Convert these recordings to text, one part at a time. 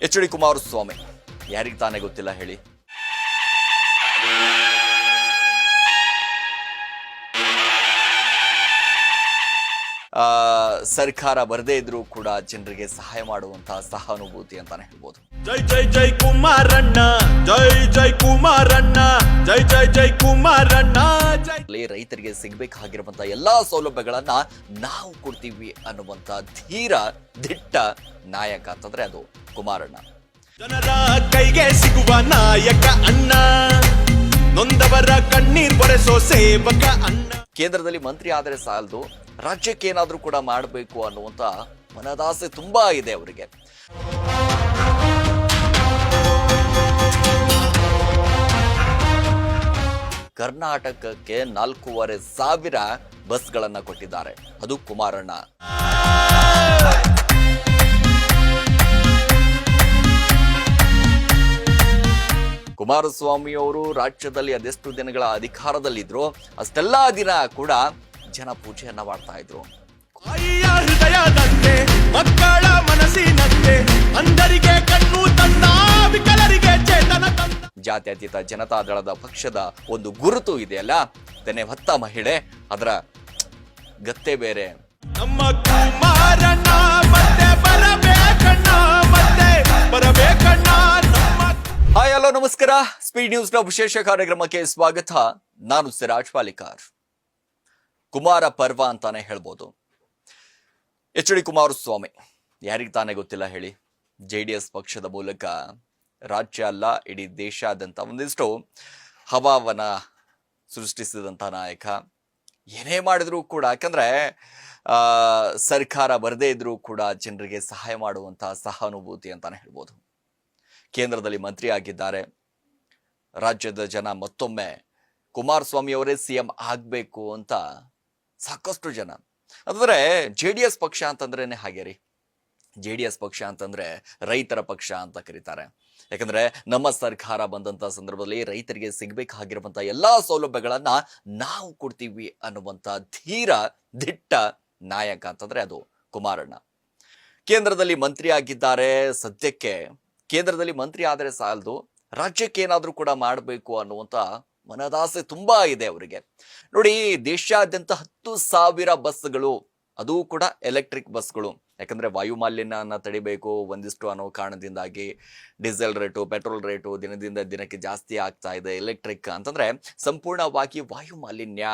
H D. Kumaraswamy ಯಾರಿಗೆ ತಾನೇ ಗೊತ್ತಿಲ್ಲ ಹೇಳಿ. ಸರ್ಕಾರ ಬರದೇ ಇದ್ರೂ ಕೂಡ ಜನರಿಗೆ ಸಹಾಯ ಮಾಡುವಂತಹ ಸಹಾನುಭೂತಿ ಅಂತಾನೆ ಹೇಳ್ಬೋದು. ಜೈ ಜೈ ಜೈ ಕುಮಾರಣ್ಣ, ಜೈ ಜೈ ಕುಮಾರಣ್ಣ, ಜೈ ಜೈ ಜೈ ಕುಮಾರಣ್ಣ. ರೈತರಿಗೆ ಸಿಗಬೇಕಾಗಿರುವಂತಹ ಎಲ್ಲಾ ಸೌಲಭ್ಯಗಳನ್ನ ನಾವು ಕೊಡ್ತೀವಿ ಅನ್ನುವಂತ ಧೀರ ದಿಟ್ಟ ನಾಯಕ ಅಂತಂದ್ರೆ ಅದು ಕುಮಾರಣ್ಣ. ಜನರ ಕೈಗೆ ಸಿಗುವ ನಾಯಕ ಅಣ್ಣ, ನೊಂದವರ ಕಣ್ಣೀರ್ ಬರೆಸೋ ಸೇವಕ ಅಣ್ಣ. ಕೇಂದ್ರದಲ್ಲಿ ಮಂತ್ರಿ ಆದರೆ ಸಾಲದು, ರಾಜ್ಯಕ್ಕೆ ಏನಾದ್ರೂ ಕೂಡ ಮಾಡಬೇಕು ಅನ್ನುವಂತ ಮನದಾಸೆ ತುಂಬಾ ಇದೆ ಅವರಿಗೆ. ಕರ್ನಾಟಕಕ್ಕೆ 4,500 ಬಸ್ಗಳನ್ನ ಕೊಟ್ಟಿದ್ದಾರೆ, ಅದು ಕುಮಾರಣ್ಣ. ಕುಮಾರಸ್ವಾಮಿ ಅವರು ರಾಜ್ಯದಲ್ಲಿ ಅದೆಷ್ಟು ದಿನಗಳ ಅಧಿಕಾರದಲ್ಲಿದ್ರು ಅಷ್ಟೆಲ್ಲಾ ದಿನ ಕೂಡ ಜನ ಪೂಜೆಯನ್ನ ಮಾಡ್ತಾ ಇದ್ರು. ಅಯ್ಯ ಹೃದಯದಂತೆ, ಮಕ್ಕಳ ಮನಸ್ಸಿನಂತೆ, ಅಂಧರಿಗೆ ಕಣ್ಣು ತಂದ, ವಿಕಲರಿಗೆ ಚೇತನ ತಂದ. ಜಾತ್ಯತೀತ ಜನತಾದಳದ ಪಕ್ಷದ ಒಂದು ಗುರುತು ಇದೆಯಲ್ಲ, ತೆನೆ ಹೊತ್ತ ಮಹಿಳೆ, ಅದರ ಗತ್ತೆ ಬೇರೆ. ನಮ್ಮ ಕುಮಾರಣ್ಣ ಮತ್ತೆ ಬರಬೇಕಣ್ಣ, ಮತ್ತೆ ಬರಬೇಕಣ್ಣ. ಹಾಯ್ ಹಲೋ ನಮಸ್ಕಾರ. ಸ್ಪೀಡ್ ನ್ಯೂಸ್ ನ ವಿಶೇಷ ಕಾರ್ಯಕ್ರಮಕ್ಕೆ ಸ್ವಾಗತ. ನಾನು ಸಿರಾಜ್ ಪಾಲಿಕಾರ್. ಕುಮಾರ ಪರ್ವ ಅಂತಾನೆ ಹೇಳ್ಬೋದು. ಎಚ್.ಡಿ. ಕುಮಾರಸ್ವಾಮಿ ಯಾರಿಗೆ ತಾನೇ ಗೊತ್ತಿಲ್ಲ ಹೇಳಿ. JDS ಪಕ್ಷದ ಮೂಲಕ ರಾಜ್ಯ ಅಲ್ಲ ಇಡೀ ದೇಶಾದ್ಯಂತ ಒಂದಿಷ್ಟು ಹವಾವನ್ನ ಸೃಷ್ಟಿಸಿದಂತ ನಾಯಕ. ಏನೇ ಮಾಡಿದ್ರು ಕೂಡ, ಯಾಕಂದ್ರೆ ಸರ್ಕಾರ ಬರದೇ ಇದ್ರೂ ಕೂಡ ಜನರಿಗೆ ಸಹಾಯ ಮಾಡುವಂತಹ ಸಹಾನುಭೂತಿ ಅಂತಾನೆ ಹೇಳ್ಬೋದು. ಕೇಂದ್ರದಲ್ಲಿ ಮಂತ್ರಿ ಆಗಿದ್ದಾರೆ. ರಾಜ್ಯದ ಜನ ಮತ್ತೊಮ್ಮೆ ಕುಮಾರಸ್ವಾಮಿ ಅವರೇ CM ಆಗ್ಬೇಕು ಅಂತ ಸಾಕಷ್ಟು ಜನ. ಅಂದ್ರೆ JDS ಪಕ್ಷ ಅಂತಂದ್ರೇನೆ ಹಾಗೆ ರೀ. JDS ಪಕ್ಷ ಅಂತಂದ್ರೆ ರೈತರ ಪಕ್ಷ ಅಂತ ಕರೀತಾರೆ. ಯಾಕಂದ್ರೆ ನಮ್ಮ ಸರ್ಕಾರ ಬಂದಂತ ಸಂದರ್ಭದಲ್ಲಿ ರೈತರಿಗೆ ಸಿಗಬೇಕಾಗಿರುವಂತ ಎಲ್ಲಾ ಸೌಲಭ್ಯಗಳನ್ನ ನಾವು ಕೊಡ್ತೀವಿ ಅನ್ನುವಂತ ಧೀರ ದಿಟ್ಟ ನಾಯಕ ಅಂತಂದ್ರೆ ಅದು ಕುಮಾರಣ್ಣ. ಕೇಂದ್ರದಲ್ಲಿ ಮಂತ್ರಿ ಆಗಿದ್ದಾರೆ. ಸದ್ಯಕ್ಕೆ ಕೇಂದ್ರದಲ್ಲಿ ಮಂತ್ರಿ ಆದರೆ ಸಾಲದು, ರಾಜ್ಯಕ್ಕೆ ಏನಾದ್ರೂ ಕೂಡ ಮಾಡಬೇಕು ಅನ್ನುವಂತ ಮನದಾಸೆ ತುಂಬಾ ಇದೆ ಅವರಿಗೆ. ನೋಡಿ, ದೇಶಾದ್ಯಂತ 10,000 ಬಸ್ಗಳು, ಅದು ಕೂಡ ಎಲೆಕ್ಟ್ರಿಕ್ ಬಸ್ಗಳು. ಯಾಕಂದ್ರೆ ವಾಯು ಮಾಲಿನ್ಯನ ತಡಿಬೇಕು. ಒಂದಿಷ್ಟು ಅನ್ನೋ ಕಾರಣದಿಂದಾಗಿ ಡೀಸೆಲ್ ರೇಟು, ಪೆಟ್ರೋಲ್ ರೇಟು ದಿನದಿಂದ ದಿನಕ್ಕೆ ಜಾಸ್ತಿ ಆಗ್ತಾ ಇದೆ. ಎಲೆಕ್ಟ್ರಿಕ್ ಅಂತಂದ್ರೆ ಸಂಪೂರ್ಣವಾಗಿ ವಾಯು ಮಾಲಿನ್ಯ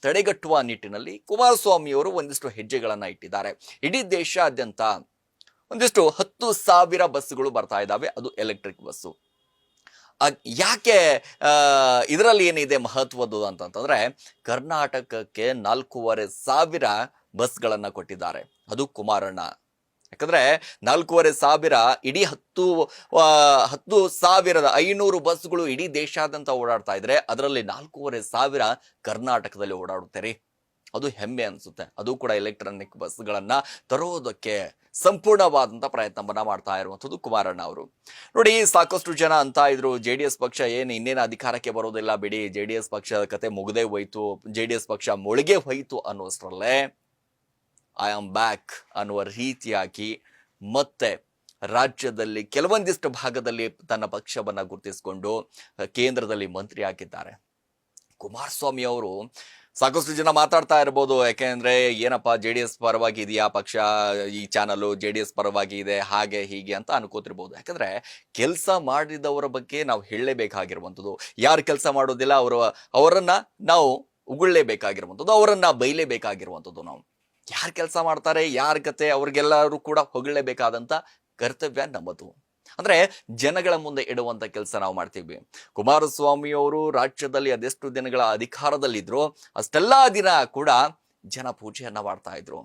ತಡೆಗಟ್ಟುವ ನಿಟ್ಟಿನಲ್ಲಿ ಕುಮಾರಸ್ವಾಮಿ ಅವರು ಒಂದಿಷ್ಟು ಹೆಜ್ಜೆಗಳನ್ನ ಇಟ್ಟಿದ್ದಾರೆ. ಇಡೀ ದೇಶಾದ್ಯಂತ ಒಂದಿಷ್ಟು 10,000 ಬಸ್ಗಳು ಬರ್ತಾ ಇದ್ದಾವೆ, ಅದು ಎಲೆಕ್ಟ್ರಿಕ್ ಬಸ್ಸು. ಯಾಕೆ ಇದರಲ್ಲಿ ಏನಿದೆ ಮಹತ್ವದ್ದು ಅಂತಂತಂದ್ರೆ, ಕರ್ನಾಟಕಕ್ಕೆ 4,500 ಬಸ್ಗಳನ್ನ ಕೊಟ್ಟಿದ್ದಾರೆ, ಅದು ಕುಮಾರಣ್ಣ. ಯಾಕಂದ್ರೆ 4,500 ಇಡೀ 10,500 ಬಸ್ಗಳು ಇಡೀ ದೇಶಾದ್ಯಂತ ಓಡಾಡ್ತಾ ಇದ್ರೆ, ಅದರಲ್ಲಿ 4,500 ಕರ್ನಾಟಕದಲ್ಲಿ ಓಡಾಡುತ್ತಾರೆ. ಅದು ಹೆಮ್ಮೆ ಅನ್ಸುತ್ತೆ. ಅದು ಕೂಡ ಎಲೆಕ್ಟ್ರಾನಿಕ್ ಬಸ್ಗಳನ್ನ ತರೋದಕ್ಕೆ ಸಂಪೂರ್ಣವಾದಂತ ಪ್ರಯತ್ನವನ್ನ ಮಾಡ್ತಾ ಇರುವಂತದ್ದು ಕುಮಾರಣ್ಣ ಅವರು. ನೋಡಿ, ಸಾಕಷ್ಟು ಜನ ಅಂತ ಇದ್ರು JDS ಪಕ್ಷ ಇನ್ನೇನು ಅಧಿಕಾರಕ್ಕೆ ಬರೋದಿಲ್ಲ ಬಿಡಿ, JDS ಪಕ್ಷದ ಕತೆ ಮುಗದೆ ಹೋಯ್ತು, JDS ಪಕ್ಷ ಮುಳುಗೆ ಹೋಯ್ತು ಅನ್ನೋಷ್ಟರಲ್ಲೇ ಐ ಆಮ್ ಬ್ಯಾಕ್ ಅನ್ನುವ ರೀತಿಯಾಗಿ ಮತ್ತೆ ರಾಜ್ಯದಲ್ಲಿ ಕೆಲವೊಂದಿಷ್ಟು ಭಾಗದಲ್ಲಿ ತನ್ನ ಪಕ್ಷವನ್ನ ಗುರುತಿಸಿಕೊಂಡು ಕೇಂದ್ರದಲ್ಲಿ ಮಂತ್ರಿ ಆಗಿದ್ದಾರೆ ಕುಮಾರಸ್ವಾಮಿ ಅವರು. ಸಾಕಷ್ಟು ಜನ ಮಾತಾಡ್ತಾ ಇರ್ಬೋದು, ಯಾಕೆಂದ್ರೆ ಏನಪ್ಪಾ JDS ಪರವಾಗಿ ಇದೆಯಾ ಪಕ್ಷ, ಈ ಚಾನಲ್ JDS ಪರವಾಗಿ ಇದೆ, ಹಾಗೆ ಹೀಗೆ ಅಂತ ಅನ್ಕೋತಿರ್ಬೋದು. ಯಾಕಂದ್ರೆ ಕೆಲಸ ಮಾಡಿದವರ ಬಗ್ಗೆ ನಾವು ಹೇಳಲೇಬೇಕಾಗಿರುವಂಥದ್ದು. ಯಾರು ಕೆಲಸ ಮಾಡೋದಿಲ್ಲ ಅವರನ್ನ ನಾವು ಉಗುಳಲೇಬೇಕಾಗಿರುವಂಥದ್ದು, ಅವರನ್ನ ಬೈಲೇಬೇಕಾಗಿರುವಂಥದ್ದು. ನಾವು ಯಾರು ಕೆಲಸ ಮಾಡ್ತಾರೆ, ಯಾರ ಕತೆ, ಅವ್ರಿಗೆಲ್ಲರೂ ಕೂಡ ಹೊಗಳಲೇಬೇಕಾದಂತ ಕರ್ತವ್ಯ ನಮ್ಮದು. ಅಂದ್ರೆ ಜನಗಳ ಮುಂದೆ ಇಡುವಂತ ಕೆಲಸ ನಾವು ಮಾಡ್ತೀವಿ. ಕುಮಾರಸ್ವಾಮಿ ಅವರು ರಾಜ್ಯದಲ್ಲಿ ಅದೆಷ್ಟು ದಿನಗಳ ಅಧಿಕಾರದಲ್ಲಿದ್ರು ಅಷ್ಟೆಲ್ಲಾ ದಿನ ಕೂಡ ಜನ ಪೂಜೆಯನ್ನ ಮಾಡ್ತಾ ಇದ್ರು.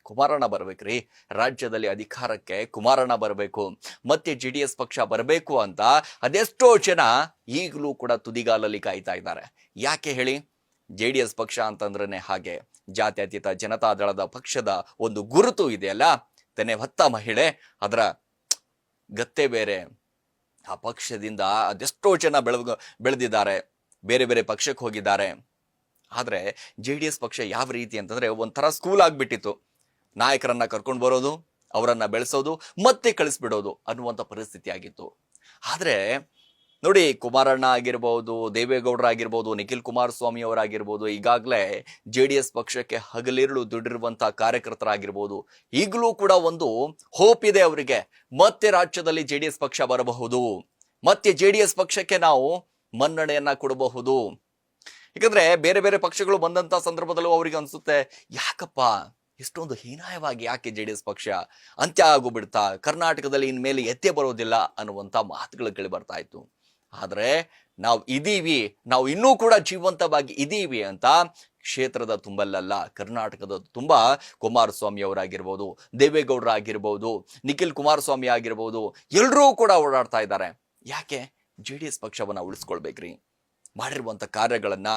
ಕುಮಾರಣ್ಣ ಬರ್ಬೇಕ್ರಿ, ರಾಜ್ಯದಲ್ಲಿ ಅಧಿಕಾರಕ್ಕೆ ಕುಮಾರಣ್ಣ ಬರಬೇಕು, ಮತ್ತೆ JDS ಪಕ್ಷ ಬರಬೇಕು ಅಂತ ಅದೆಷ್ಟೋ ಜನ ಈಗಲೂ ಕೂಡ ತುದಿಗಾಲಲ್ಲಿ ಕಾಯ್ತಾ ಇದ್ದಾರೆ. ಯಾಕೆ ಹೇಳಿ? JDS ಪಕ್ಷ ಅಂತಂದ್ರೇನೆ ಹಾಗೆ. ಜಾತ್ಯತೀತ ಜನತಾದಳದ ಪಕ್ಷದ ಒಂದು ಗುರುತು ಇದೆಯಲ್ಲ, ತೆನೆ ಹೊತ್ತ ಮಹಿಳೆ, ಅದರ ಗತ್ತೆ ಬೇರೆ. ಆ ಪಕ್ಷದಿಂದ ಅದೆಷ್ಟೋ ಜನ ಬೆಳೆದಿದ್ದಾರೆ, ಬೇರೆ ಬೇರೆ ಪಕ್ಷಕ್ಕೆ ಹೋಗಿದ್ದಾರೆ. ಆದ್ರೆ JDS ಪಕ್ಷ ಯಾವ ರೀತಿ ಅಂತಂದ್ರೆ ಒಂಥರ ಸ್ಕೂಲ್ ಆಗ್ಬಿಟ್ಟಿತ್ತು. ನಾಯಕರನ್ನ ಕರ್ಕೊಂಡು ಬರೋದು, ಅವರನ್ನ ಬೆಳೆಸೋದು ಮತ್ತೆ ಕಳಿಸ್ಬಿಡೋದು ಅನ್ನುವಂಥ ಪರಿಸ್ಥಿತಿ ಆಗಿತ್ತು. ಆದ್ರೆ ನೋಡಿ, ಕುಮಾರಣ್ಣ ಆಗಿರ್ಬೋದು, ದೇವೇಗೌಡರ ಆಗಿರ್ಬೋದು, ನಿಖಿಲ್ ಕುಮಾರಸ್ವಾಮಿ ಅವರಾಗಿರ್ಬೋದು, ಈಗಾಗಲೇ JDS ಪಕ್ಷಕ್ಕೆ ಹಗಲಿರುಳು ದುಡಿರುವಂತಹ ಕಾರ್ಯಕರ್ತರಾಗಿರ್ಬೋದು, ಈಗಲೂ ಕೂಡ ಒಂದು ಹೋಪ್ ಇದೆ ಅವರಿಗೆ, ಮತ್ತೆ ರಾಜ್ಯದಲ್ಲಿ JDS ಪಕ್ಷ ಬರಬಹುದು, ಮತ್ತೆ JDS ಪಕ್ಷಕ್ಕೆ ನಾವು ಮನ್ನಣೆಯನ್ನ ಕೊಡಬಹುದು. ಯಾಕಂದ್ರೆ ಬೇರೆ ಬೇರೆ ಪಕ್ಷಗಳು ಬಂದಂತ ಸಂದರ್ಭದಲ್ಲೂ ಅವರಿಗೆ ಅನ್ಸುತ್ತೆ, ಯಾಕಪ್ಪ ಇಷ್ಟೊಂದು ಹೀನಾಯವಾಗಿ ಯಾಕೆ JDS ಪಕ್ಷ ಅಂತ್ಯ ಆಗೋಗ್ಬಿಡ್ತಾ, ಕರ್ನಾಟಕದಲ್ಲಿ ಇನ್ಮೇಲೆ ಎತ್ತೆ ಬರೋದಿಲ್ಲ ಅನ್ನುವಂತ ಮಾತುಗಳು ಕೇಳಿ ಬರ್ತಾ ಇತ್ತು. ಆದ್ರೆ ನಾವು ಇದೀವಿ, ನಾವು ಇನ್ನೂ ಕೂಡ ಜೀವಂತವಾಗಿ ಇದೀವಿ ಅಂತ ಕ್ಷೇತ್ರದ ತುಂಬಲ್ಲ, ಕರ್ನಾಟಕದ ತುಂಬಾ ಕುಮಾರಸ್ವಾಮಿ ಅವರಾಗಿರ್ಬೋದು, ದೇವೇಗೌಡರ ಆಗಿರ್ಬೋದು, ನಿಖಿಲ್ ಕುಮಾರಸ್ವಾಮಿ ಆಗಿರ್ಬೋದು, ಎಲ್ಲರೂ ಕೂಡ ಓಡಾಡ್ತಾ ಇದ್ದಾರೆ. ಯಾಕೆ? JDS ಪಕ್ಷವನ್ನ ಉಳಿಸ್ಕೊಳ್ಬೇಕ್ರಿ. ಮಾಡಿರುವಂತ ಕಾರ್ಯಗಳನ್ನ,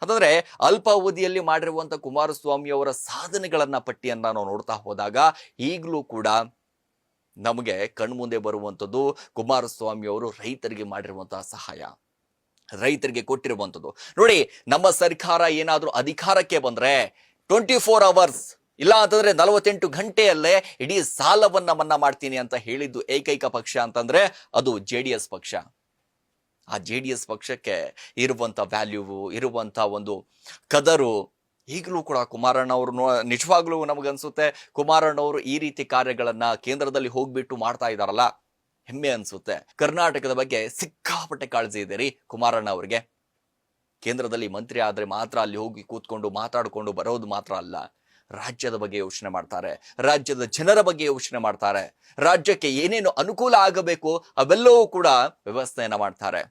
ಅಂತಂದ್ರೆ ಅಲ್ಪಾವಧಿಯಲ್ಲಿ ಮಾಡಿರುವಂತ ಕುಮಾರಸ್ವಾಮಿ ಅವರ ಸಾಧನೆಗಳನ್ನ ಪಟ್ಟಿಯನ್ನ ನಾವು ನೋಡ್ತಾ ಹೋದಾಗ ಈಗಲೂ ಕೂಡ ನಮಗೆ ಕಣ್ಮುಂದೆ ಬರುವಂಥದ್ದು ಕುಮಾರಸ್ವಾಮಿ ಅವರು ರೈತರಿಗೆ ಮಾಡಿರುವಂತಹ ಸಹಾಯ, ರೈತರಿಗೆ ಕೊಟ್ಟಿರುವಂಥದ್ದು. ನೋಡಿ, ನಮ್ಮ ಸರ್ಕಾರ ಏನಾದ್ರೂ ಅಧಿಕಾರಕ್ಕೆ ಬಂದ್ರೆ 24 hours ಇಲ್ಲ ಅಂತಂದ್ರೆ 48 ಗಂಟೆಯಲ್ಲೇ ಇಡೀ ಸಾಲವನ್ನ ಮನ್ನಾ ಮಾಡ್ತೀನಿ ಅಂತ ಹೇಳಿದ್ದು ಏಕೈಕ ಪಕ್ಷ ಅಂತಂದ್ರೆ ಅದು JDS ಪಕ್ಷ. ಆ JDS ಪಕ್ಷಕ್ಕೆ ಇರುವಂತ ವ್ಯಾಲ್ಯೂ, ಇರುವಂತ ಒಂದು ಕದರು ಈಗಲೂ ಕೂಡ ಕುಮಾರಣ್ಣ ಅವರು ನಿಜವಾಗ್ಲೂ ನಮಗನ್ಸುತ್ತೆ, ಕುಮಾರಣ್ಣ ಅವರು ಈ ರೀತಿ ಕಾರ್ಯಗಳನ್ನ ಕೇಂದ್ರದಲ್ಲಿ ಹೋಗ್ಬಿಟ್ಟು ಮಾಡ್ತಾ ಇದಾರಲ್ಲ, ಹೆಮ್ಮೆ ಅನ್ಸುತ್ತೆ. ಕರ್ನಾಟಕದ ಬಗ್ಗೆ ಸಿಕ್ಕಾಪಟ್ಟೆ ಕಾಳಜಿ ಇದೆ ರೀ ಕುಮಾರಣ್ಣ ಅವ್ರಿಗೆ. ಕೇಂದ್ರದಲ್ಲಿ ಮಂತ್ರಿ ಆದ್ರೆ ಮಾತ್ರ ಅಲ್ಲಿ ಹೋಗಿ ಕೂತ್ಕೊಂಡು ಮಾತಾಡ್ಕೊಂಡು ಬರೋದು ಮಾತ್ರ ಅಲ್ಲ, ರಾಜ್ಯದ ಬಗ್ಗೆ ಯೋಚನೆ ಮಾಡ್ತಾರೆ, ರಾಜ್ಯದ ಜನರ ಬಗ್ಗೆ ಯೋಚನೆ ಮಾಡ್ತಾರೆ, ರಾಜ್ಯಕ್ಕೆ ಏನೇನು ಅನುಕೂಲ ಆಗಬೇಕು ಅವೆಲ್ಲವೂ ಕೂಡ ವ್ಯವಸ್ಥೆಯನ್ನ ಮಾಡ್ತಾರೆ.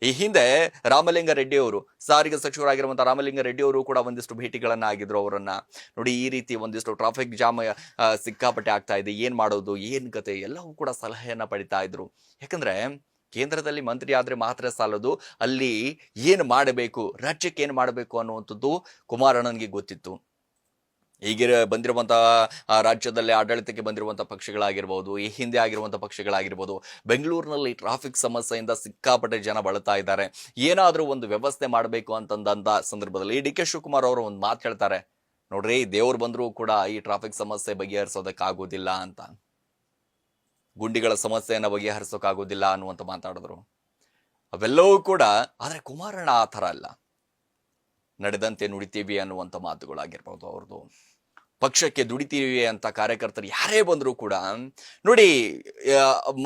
ಈ ಹಿಂದೆ ರಾಮಲಿಂಗಾರೆಡ್ಡಿ ಅವರು, ಸಾರಿಗೆ ಸಚಿವರಾಗಿರುವಂತಹ ರಾಮಲಿಂಗಾರೆಡ್ಡಿ ಅವರು ಕೂಡ ಒಂದಿಷ್ಟು ಭೇಟಿಗಳನ್ನ ಆಗಿದ್ರು ಅವರನ್ನ. ನೋಡಿ, ಈ ರೀತಿ ಒಂದಿಷ್ಟು ಟ್ರಾಫಿಕ್ ಜಾಮ್ ಸಿಕ್ಕಾಪಟ್ಟೆ ಆಗ್ತಾ ಇದೆ, ಏನ್ ಮಾಡೋದು, ಏನ್ ಕತೆ, ಎಲ್ಲವೂ ಕೂಡ ಸಲಹೆಯನ್ನ ಪಡಿತಾ ಇದ್ರು. ಯಾಕಂದ್ರೆ ಕೇಂದ್ರದಲ್ಲಿ ಮಂತ್ರಿ ಆದ್ರೆ ಮಾತ್ರ ಸಾಲದು, ಅಲ್ಲಿ ಏನ್ ಮಾಡಬೇಕು, ರಾಜ್ಯಕ್ಕೆ ಏನ್ ಮಾಡಬೇಕು ಅನ್ನುವಂಥದ್ದು ಕುಮಾರಣ್ಣನಿಗೆ ಗೊತ್ತಿತ್ತು. ಈಗ ಬಂದಿರುವಂತಹ ರಾಜ್ಯದಲ್ಲಿ ಆಡಳಿತಕ್ಕೆ ಬಂದಿರುವಂತಹ ಪಕ್ಷಗಳಾಗಿರ್ಬೋದು, ಈ ಹಿಂದೆ ಆಗಿರುವಂತಹ ಪಕ್ಷಗಳಾಗಿರ್ಬೋದು, ಬೆಂಗಳೂರಿನಲ್ಲಿ ಟ್ರಾಫಿಕ್ ಸಮಸ್ಯೆಯಿಂದ ಸಿಕ್ಕಾಪಟ್ಟೆ ಜನ ಬಳಲ್ತಾ ಇದ್ದಾರೆ. ಏನಾದ್ರೂ ಒಂದು ವ್ಯವಸ್ಥೆ ಮಾಡಬೇಕು ಅಂತಂದಂತ ಸಂದರ್ಭದಲ್ಲಿ DK ಶಿವಕುಮಾರ್ ಅವರು ಒಂದು ಮಾತು ಹೇಳ್ತಾರೆ, ನೋಡ್ರಿ, ದೇವ್ರು ಬಂದ್ರು ಕೂಡ ಈ ಟ್ರಾಫಿಕ್ ಸಮಸ್ಯೆ ಬಗೆಹರಿಸೋದಕ್ಕಾಗೋದಿಲ್ಲ ಅಂತ, ಗುಂಡಿಗಳ ಸಮಸ್ಯೆಯನ್ನ ಬಗೆಹರಿಸೋಕ್ಕಾಗೋದಿಲ್ಲ ಅನ್ನುವಂತ ಮಾತಾಡಿದ್ರು. ಅವೆಲ್ಲವೂ ಕೂಡ, ಆದ್ರೆ ಕುಮಾರಣ್ಣ ಆ ಥರ ಅಲ್ಲ, ನಡೆದಂತೆ ನುಡಿತೀವಿ ಅನ್ನುವಂಥ ಮಾತುಗಳಾಗಿರ್ಬೋದು ಅವ್ರದ್ದು. ಪಕ್ಷಕ್ಕೆ ದುಡಿತೀವಿ ಅಂತ ಕಾರ್ಯಕರ್ತರು ಯಾರೇ ಬಂದರೂ ಕೂಡ ನೋಡಿ,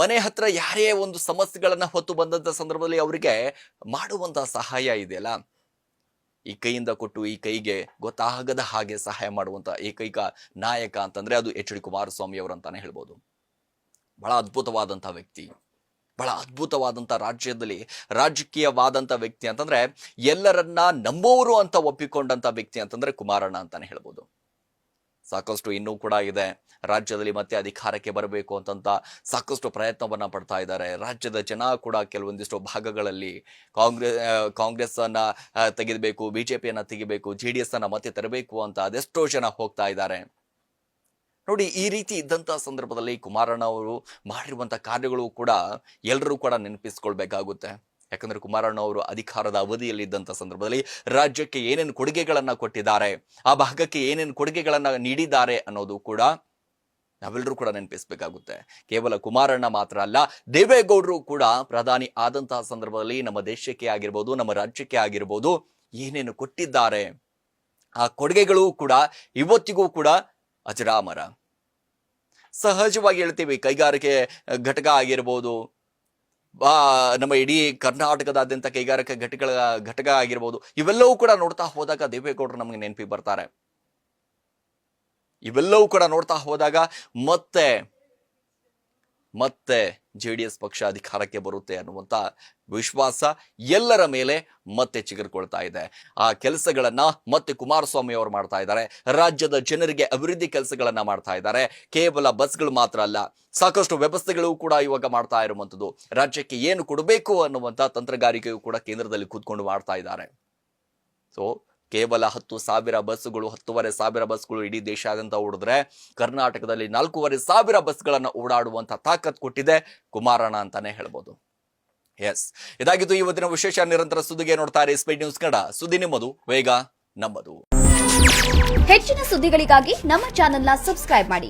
ಮನೆ ಹತ್ರ ಯಾರೇ ಒಂದು ಸಮಸ್ಯೆಗಳನ್ನ ಹೊತ್ತು ಬಂದಂತ ಸಂದರ್ಭದಲ್ಲಿ ಅವರಿಗೆ ಮಾಡುವಂತಹ ಸಹಾಯ ಇದೆಯಲ್ಲ, ಈ ಕೈಯಿಂದ ಕೊಟ್ಟು ಈ ಕೈಗೆ ಗೊತ್ತಾಗದ ಹಾಗೆ ಸಹಾಯ ಮಾಡುವಂತ ಏಕೈಕ ನಾಯಕ ಅಂತಂದ್ರೆ ಅದು HD ಕುಮಾರಸ್ವಾಮಿ ಅವರು ಅಂತಾನೆ ಹೇಳ್ಬೋದು. ಬಹಳ ಅದ್ಭುತವಾದಂತಹ ವ್ಯಕ್ತಿ, ಬಹಳ ಅದ್ಭುತವಾದಂತ ರಾಜ್ಯದಲ್ಲಿ ರಾಜಕೀಯವಾದಂತ ವ್ಯಕ್ತಿ ಅಂತಂದ್ರೆ ಎಲ್ಲರನ್ನ ನಂಬೋರು ಅಂತ ಒಪ್ಪಿಕೊಂಡಂತ ವ್ಯಕ್ತಿ ಅಂತಂದ್ರೆ ಕುಮಾರಣ್ಣ ಅಂತಾನೆ ಹೇಳ್ಬೋದು. ಸಾಕಷ್ಟು ಇನ್ನೂ ಕೂಡ ಇದೆ, ರಾಜ್ಯದಲ್ಲಿ ಮತ್ತೆ ಅಧಿಕಾರಕ್ಕೆ ಬರಬೇಕು ಅಂತಂತ ಸಾಕಷ್ಟು ಪ್ರಯತ್ನವನ್ನ ಪಡ್ತಾ ಇದ್ದಾರೆ. ರಾಜ್ಯದ ಜನ ಕೂಡ ಕೆಲವೊಂದಿಷ್ಟು ಭಾಗಗಳಲ್ಲಿ ಕಾಂಗ್ರೆಸ್ ಅನ್ನ ತೆಗಿಬೇಕು, ಬಿಜೆಪಿಯನ್ನ ತೆಗಿಬೇಕು, JDS ಅನ್ನ ಮತ್ತೆ ತರಬೇಕು ಅಂತ ಅದೆಷ್ಟೋ ಜನ ಹೋಗ್ತಾ ಇದ್ದಾರೆ. ನೋಡಿ, ಈ ರೀತಿ ಇದ್ದಂತ ಸಂದರ್ಭದಲ್ಲಿ ಕುಮಾರಣ್ಣ ಅವರು ಮಾಡಿರುವಂತಹ ಕಾರ್ಯಗಳು ಕೂಡ ಎಲ್ಲರೂ ಕೂಡ ನೆನಪಿಸ್ಕೊಳ್ಬೇಕಾಗುತ್ತೆ. ಯಾಕಂದ್ರೆ ಕುಮಾರಣ್ಣ ಅವರು ಅಧಿಕಾರದ ಅವಧಿಯಲ್ಲಿ ಇದ್ದಂತ ಸಂದರ್ಭದಲ್ಲಿ ರಾಜ್ಯಕ್ಕೆ ಏನೇನು ಕೊಡುಗೆಗಳನ್ನ ಕೊಟ್ಟಿದ್ದಾರೆ, ಆ ಭಾಗಕ್ಕೆ ಏನೇನು ಕೊಡುಗೆಗಳನ್ನ ನೀಡಿದ್ದಾರೆ ಅನ್ನೋದು ಕೂಡ ನಾವೆಲ್ಲರೂ ಕೂಡ ನೆನಪಿಸ್ಬೇಕಾಗುತ್ತೆ. ಕೇವಲ ಕುಮಾರಣ್ಣ ಮಾತ್ರ ಅಲ್ಲ, ದೇವೇಗೌಡರು ಕೂಡ ಪ್ರಧಾನಿ ಆದಂತಹ ಸಂದರ್ಭದಲ್ಲಿ ನಮ್ಮ ದೇಶಕ್ಕೆ ಆಗಿರ್ಬೋದು, ನಮ್ಮ ರಾಜ್ಯಕ್ಕೆ ಆಗಿರ್ಬೋದು ಏನೇನು ಕೊಟ್ಟಿದ್ದಾರೆ, ಆ ಕೊಡುಗೆಗಳು ಕೂಡ ಇವತ್ತಿಗೂ ಕೂಡ ಅಜರಾಮರ. ಸಹಜವಾಗಿ ಹೇಳ್ತೀವಿ, ಕೈಗಾರಿಕೆ ಘಟಕ ಆಗಿರ್ಬೋದು, ನಮ್ಮ ಇಡೀ ಕರ್ನಾಟಕದಾದ್ಯಂತ ಕೈಗಾರಿಕಾ ಘಟಕ ಆಗಿರ್ಬೋದು, ಇವೆಲ್ಲವೂ ಕೂಡ ನೋಡ್ತಾ ಹೋದಾಗ ದೇವೇಗೌಡರು ನಮಗೆ ನೆನಪಿಗೆ ಬರ್ತಾರೆ. ಇವೆಲ್ಲವೂ ಕೂಡ ನೋಡ್ತಾ ಹೋದಾಗ ಮತ್ತೆ JDS ಪಕ್ಷ ಅಧಿಕಾರಕ್ಕೆ ಬರುತ್ತೆ ಅನ್ನುವಂತ ವಿಶ್ವಾಸ ಎಲ್ಲರ ಮೇಲೆ ಮತ್ತೆ ಚಿಗುರ್ಕೊಳ್ತಾ ಇದೆ. ಆ ಕೆಲಸಗಳನ್ನ ಮತ್ತೆ ಕುಮಾರಸ್ವಾಮಿ ಅವರು ಮಾಡ್ತಾ ಇದ್ದಾರೆ. ರಾಜ್ಯದ ಜನರಿಗೆ ಅಭಿವೃದ್ಧಿ ಕೆಲಸಗಳನ್ನ ಮಾಡ್ತಾ ಇದ್ದಾರೆ. ಕೇವಲ ಬಸ್ಗಳು ಮಾತ್ರ ಅಲ್ಲ, ಸಾಕಷ್ಟು ವ್ಯವಸ್ಥೆಗಳು ಕೂಡ ಇವಾಗ ಮಾಡ್ತಾ ಇರುವಂತದ್ದು. ರಾಜ್ಯಕ್ಕೆ ಏನು ಕೊಡಬೇಕು ಅನ್ನುವಂತ ತಂತ್ರಗಾರಿಕೆಯು ಕೂಡ ಕೇಂದ್ರದಲ್ಲಿ ಕೂತ್ಕೊಂಡು ಮಾಡ್ತಾ ಇದ್ದಾರೆ. ಸೊ ಕೇವಲ 10,000 ಬಸ್ಗಳು, 10,500 ಬಸ್ಗಳು ಇಡೀ ದೇಶಾದ್ಯಂತ ಓಡಿದ್ರೆ ಕರ್ನಾಟಕದಲ್ಲಿ 4,500 ಬಸ್ಗಳನ್ನ ಓಡಾಡುವಂತ ತಾಕತ್ ಕೊಟ್ಟಿದೆ ಕುಮಾರಣ್ಣ ಅಂತಾನೆ ಹೇಳ್ಬೋದು. ಎಸ್, ಇದಾಗಿತ್ತು ಇವತ್ತಿನ ವಿಶೇಷ. ನಿರಂತರ ಸುದ್ದಿಗೆ ನೋಡ್ತಾ ಇರಿ ಸ್ಪೀಡ್ ನ್ಯೂಸ್ ಕನ್ನಡ. ಸುದ್ದಿ ನಿಮ್ಮದು, ವೇಗ ನಮ್ಮದು. ಹೆಚ್ಚಿನ ಸುದ್ದಿಗಳಿಗಾಗಿ ನಮ್ಮ ಚಾನೆಲ್ನ ಸಬ್ಸ್ಕ್ರೈಬ್ ಮಾಡಿ.